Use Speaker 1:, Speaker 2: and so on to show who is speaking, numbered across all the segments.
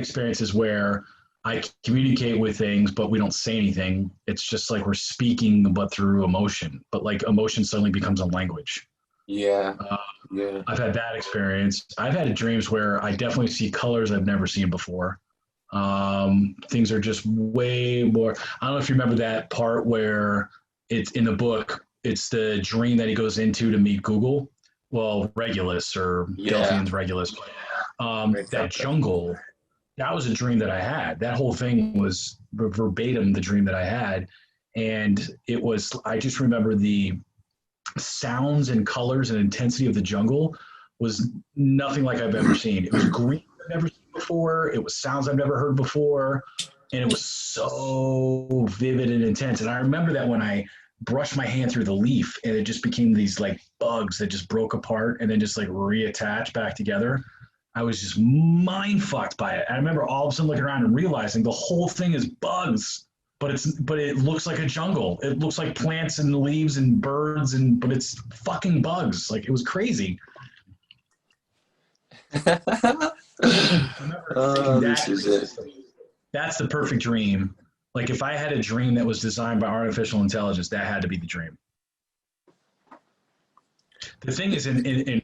Speaker 1: experiences where I communicate with things, but we don't say anything. It's just like we're speaking, but through emotion. But like emotion suddenly becomes a language.
Speaker 2: Yeah.
Speaker 1: I've had that experience. I've had dreams where I definitely see colors I've never seen before. Things are just way more. I don't know if you remember that part where it's in the book. It's the dream that he goes into to meet Google. Well, Regulus or Delphians Regulus. That jungle. That was a dream that I had. That whole thing was verbatim the dream that I had, and it was. I just remember the sounds and colors and intensity of the jungle was nothing like I've ever seen. It was green I've never seen before. It was sounds I've never heard before. And it was so vivid and intense. And I remember that when I brushed my hand through the leaf and it just became these like bugs that just broke apart and then just like reattached back together. I was just mind fucked by it. I remember all of a sudden looking around and realizing the whole thing is bugs. But it looks like a jungle. It looks like plants and leaves and birds but it's fucking bugs. Like it was crazy.
Speaker 2: This is it.
Speaker 1: That's the perfect dream. Like if I had a dream that was designed by artificial intelligence, that had to be the dream. The thing is, in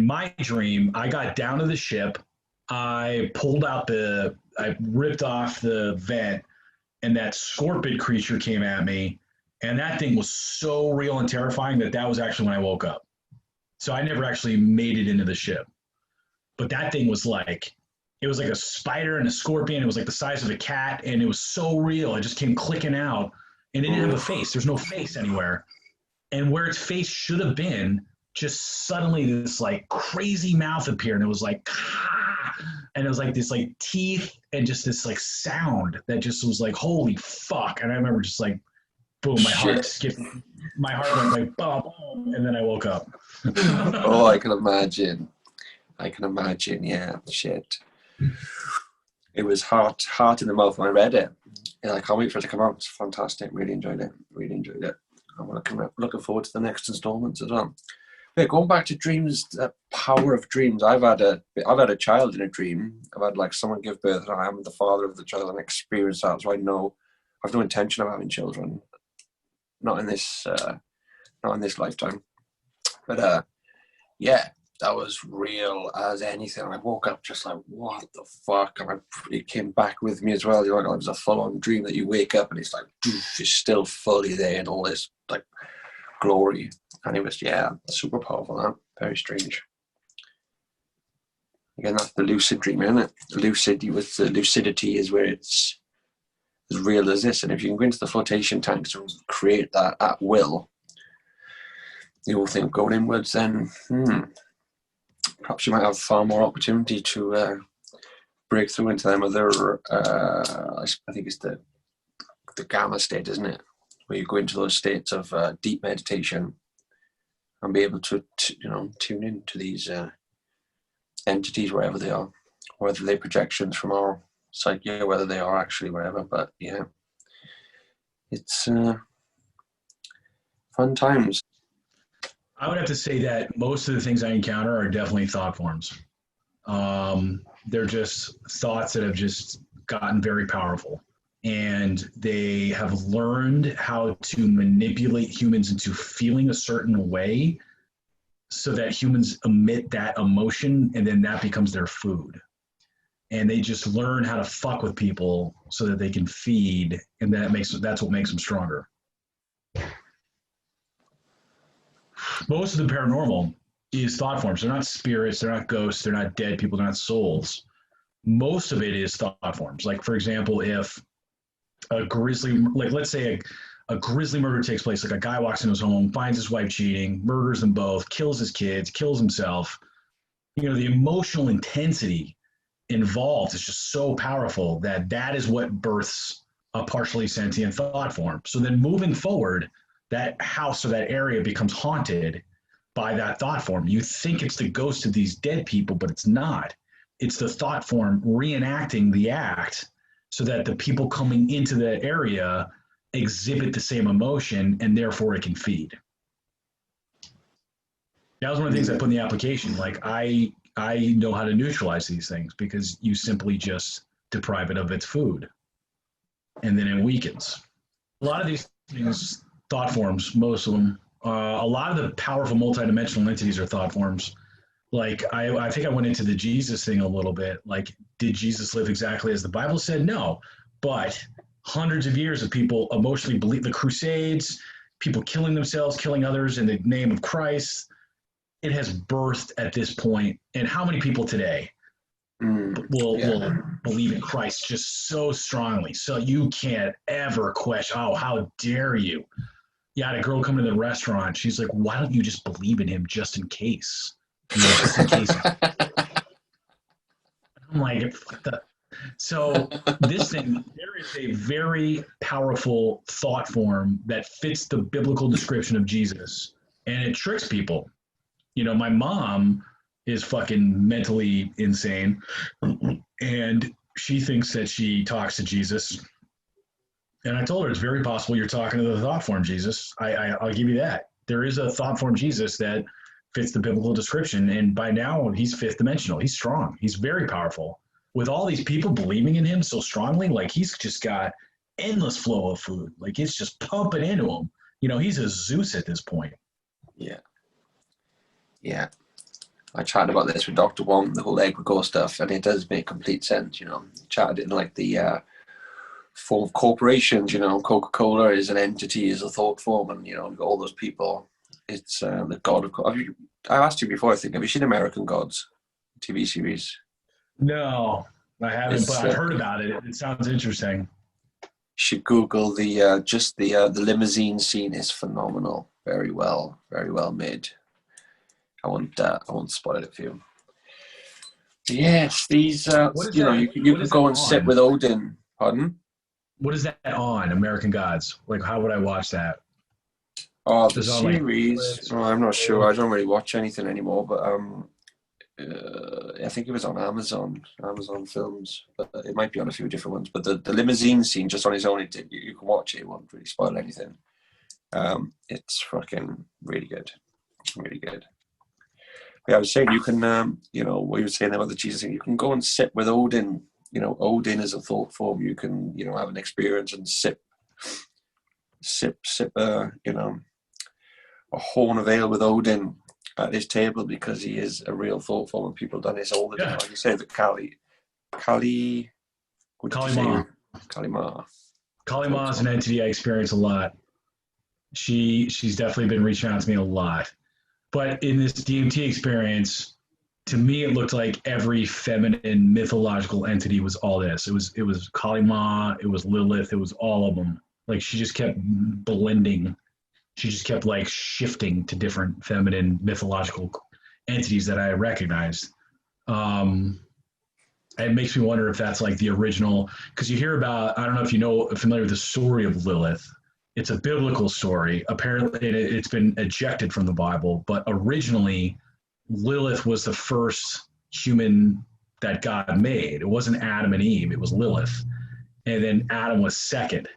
Speaker 1: my dream, I got down to the ship. I ripped off the vent, and that scorpion creature came at me, and that thing was so real and terrifying that was actually when I woke up. So I never actually made it into the ship. But that thing was like, it was like a spider and a scorpion. It was like the size of a cat, and it was so real. It just came clicking out, and it didn't have a face. There's no face anywhere. And where its face should have been, just suddenly this like crazy mouth appeared, and it was like, and it was like this like teeth and just this like sound that just was like, holy fuck. And I remember just like, boom, my heart skipped, my heart went like, boom, and then I woke up.
Speaker 2: Oh, I can imagine. Yeah, shit. It was heart in the mouth when I read it. Yeah, I can't wait for it to come out. It's fantastic. Really enjoyed it. I'm looking forward to the next installments as well. Yeah, going back to dreams, the power of dreams. I've had a child in a dream. I've had like someone give birth, and I am the father of the child and experienced that. So I know I've no intention of having children. Not in this lifetime. But yeah, that was real as anything. I woke up just like, what the fuck? And it came back with me as well. You know, it was a full-on dream that you wake up and it's like, it's still fully there and all this like glory. And it was, super powerful, man. Very strange. Again, that's the lucid dream, isn't it? The lucidity is where it's as real as this. And if you can go into the flotation tanks and create that at will, you will think going inwards, then perhaps you might have far more opportunity to break through into them other, I think it's the gamma state, isn't it? Where you go into those states of deep meditation and be able to tune into these entities, wherever they are, whether they're projections from our psyche, or whether they are actually wherever. But yeah, it's fun times.
Speaker 1: I would have to say that most of the things I encounter are definitely thought forms. They're just thoughts that have just gotten very powerful. And they have learned how to manipulate humans into feeling a certain way so that humans emit that emotion, and then that becomes their food. And they just learn how to fuck with people so that they can feed, and that's what makes them stronger. Most of the paranormal is thought forms. They're not spirits, they're not ghosts, they're not dead people, they're not souls. Most of it is thought forms. Like, for example, if a grisly, like let's say a grisly murder takes place, like a guy walks into his home, finds his wife cheating, murders them both, kills his kids, kills himself, the emotional intensity involved is just so powerful that is what births a partially sentient thought form. So then moving forward, that house or that area becomes haunted by that thought form. You think it's the ghost of these dead people, but it's not. It's the thought form reenacting the act so that the people coming into the area exhibit the same emotion, and therefore it can feed. That was one of the things I put in the application. Like I know how to neutralize these things because you simply just deprive it of its food, and then it weakens. A lot of these things, thought forms, most of them, a lot of the powerful multidimensional entities are thought forms. Like I think I went into the Jesus thing a little bit. Like, did Jesus live exactly as the Bible said? No, but hundreds of years of people emotionally believe the Crusades, people killing themselves, killing others in the name of Christ. It has birthed at this point. And how many people today will believe in Christ just so strongly? So you can't ever question, oh, how dare you? You had a girl come to the restaurant. She's like, why don't you just believe in him just in case? Just in case. I'm like, what the? So this thing, there is a very powerful thought form that fits the biblical description of Jesus, and it tricks people. You know, my mom is fucking mentally insane, and she thinks that she talks to Jesus. And I told her it's very possible you're talking to the thought form Jesus. I'll give you that. There is a thought form Jesus that fits the biblical description, and by now he's fifth dimensional. He's strong. He's very powerful. With all these people believing in him so strongly, like he's just got endless flow of food. Like it's just pumping into him. You know, he's a Zeus at this point.
Speaker 2: Yeah. Yeah. I chatted about this with Dr. Wong, the whole egregore stuff, and it does make complete sense, you know. Chatted in like the form of corporations, you know, Coca-Cola is an entity, is a thought form, and, you know, all those people. It's the God of... I asked you before, I think, have you seen American Gods TV series?
Speaker 1: No, I haven't, but I've heard about it. It sounds interesting.
Speaker 2: You should Google the limousine scene is phenomenal. Very well made. I won't spoil it for you. Yes, these you know, you can go and sit with Odin. Pardon?
Speaker 1: What is that on American Gods? Like, how would I watch that?
Speaker 2: Oh, the series. Like, I'm not sure. I don't really watch anything anymore, but I think it was on Amazon Films, but it might be on a few different ones. But the limousine scene, just on its own, you can watch it. It won't really spoil anything. It's fucking really good, really good. But yeah, I was saying you can, you know, what you were saying about the Jesus thing. You can go and sit with Odin. You know, Odin is a thought form. You can, you know, have an experience and sip, you know, a horn of ale with Odin at his table, because he is a real thought form, and people have done this all the time. Like you say, the Kali Ma. Kali Ma
Speaker 1: is an entity I experience a lot. She's definitely been reaching out to me a lot. But in this DMT experience, to me, it looked like every feminine mythological entity was all this. It was Kali Ma, it was Lilith, it was all of them. Like she just kept blending. She just kept like shifting to different feminine mythological entities that I recognized. It makes me wonder if that's like the original, because you hear about, I don't know if you know, familiar with the story of Lilith. It's a biblical story. Apparently it's been ejected from the Bible, but originally Lilith was the first human that God made. It wasn't Adam and Eve, it was Lilith. And then Adam was second.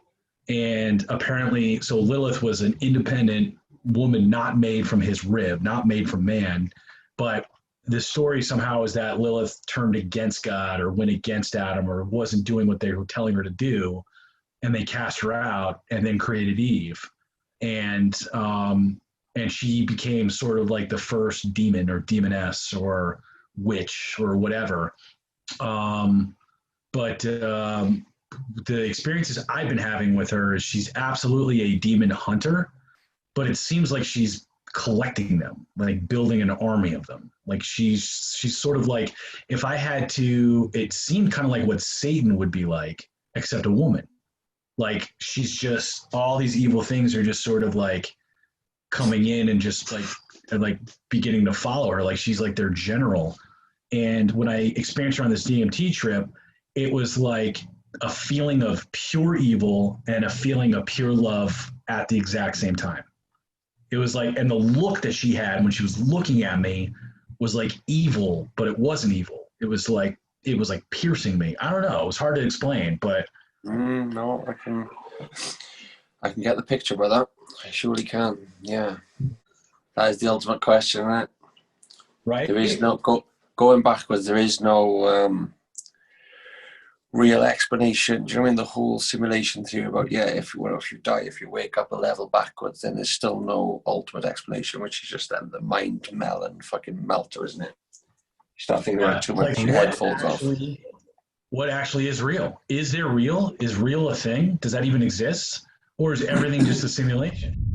Speaker 1: And apparently, so Lilith was an independent woman, not made from his rib, not made from man. But the story somehow is that Lilith turned against God or went against Adam or wasn't doing what they were telling her to do. And they cast her out and then created Eve. And she became sort of like the first demon or demoness or witch or whatever. The experiences I've been having with her is she's absolutely a demon hunter, but it seems like she's collecting them, like building an army of them. Like she's sort of like, if I had to, it seemed kind of like what Satan would be like, except a woman. Like she's just, all these evil things are just sort of like coming in and just like beginning to follow her. Like she's like their general. And when I experienced her on this DMT trip, it was like a feeling of pure evil and a feeling of pure love at the exact same time. It was like, and the look that she had when she was looking at me was like evil, but it wasn't evil. It was like piercing me. I don't know. It was hard to explain, but.
Speaker 2: No, I can get the picture, brother. I surely can. Yeah. That is the ultimate question, right?
Speaker 1: Right.
Speaker 2: There is no, going backwards, there is no, real explanation. Do you know what I mean? The whole simulation theory about, if you die, if you wake up a level backwards, then there's still no ultimate explanation, which is just then the mind melt and fucking melter, isn't it? You start thinking about it too much, your head falls off.
Speaker 1: What actually is real? Is there real? Is real a thing? Does that even exist? Or is everything just a simulation?